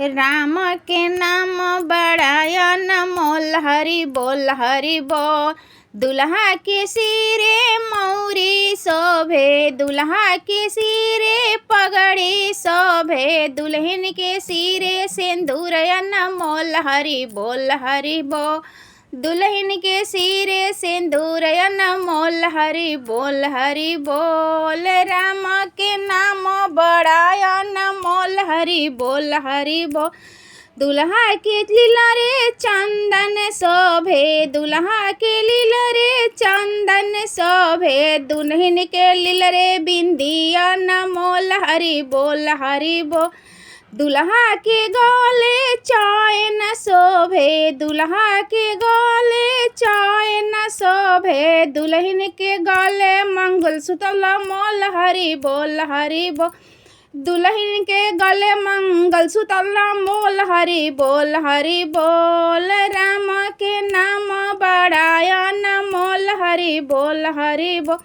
राम के नाम बड़ाया अनमोल, हरि बोल हरि बोल। दुल्हा के सिरे मौरी शोभे, दुल्हा के सिरे पगड़ी शोभे, दुल्हन के सिरे सिंदूर अनमोल, हरि बोल हरि बोल। दुल्हन के सिरे सिंदूर अनमोल, हरि बोल हरि बोल। राम के नाम बड़ाया अनमोल, हरि बोल हरि बोल। दुल्हा के लीला रे चंदन शोभे, दुल्हा के लीला रे चंदन शोभे, दुल्हन के लीला रे बिंदिया अनमोल, हरि बोल हरि बोल। दुल्हा के गले चैन शोभे, दुल्हा के गले चैन शोभे, दुल्हन के गले मंगलसूत्र अनमोल, हरि बोल हरि बोल। दुल्हन के गले मंगलसूत्र अनमोल, हरि बोल हरि बोल। राम के नाम बड़ाया अनमोल, हरि बोल हरि बोल।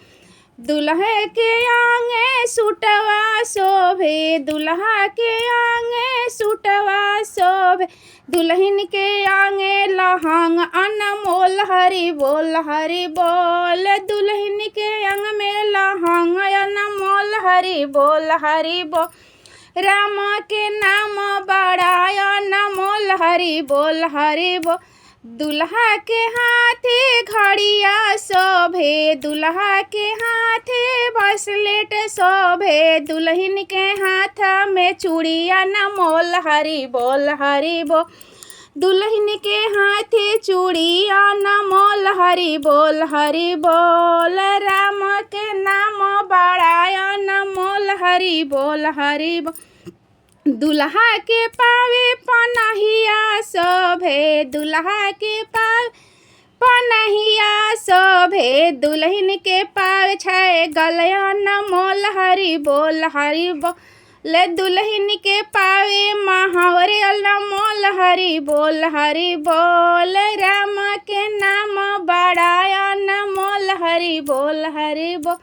दुल्हे के आंगे सुटवा शोभे, दुल्हा के आंगे सुटवा शोभे, दुल्हन के आंगे लहंग अनमोल, हरि बोल हरि बोल। दुल्हन के अंग में लहंग अनमोल, हरि बोल हरि बोल। राम के नाम बड़ाया अनमोल, हरि बोल हरि बोल। दुल्हा के हाथे घड़िया शोभे, दुल्हा के हाथे ब्रेसलेट शोभे, दुल्हन के हाथ में चूड़िया अनमोल, हरि बोल हरि बोल। दुल्हन के हाथे चूड़िया अनमोल, हरि बोल हरि बोल। राम के नाम बड़ाया अनमोल, हरि बोल हरि बोल। दुल्हा के पावे पनहिया शोभे, दुल्हा के पावे पनहिया शोभे, दुल्हन के पावे छै गलया अनमोल, हरि बोल हरि बोल। दुल्हन के पावे महावरे अनमोल, हरि बोल हरि बोल। राम के नाम बड़ाया अनमोल, हरि बोल हरि बोल।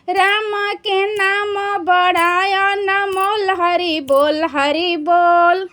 राम के नाम बड़ाया अनमोल, हरि बोल हरि बोल।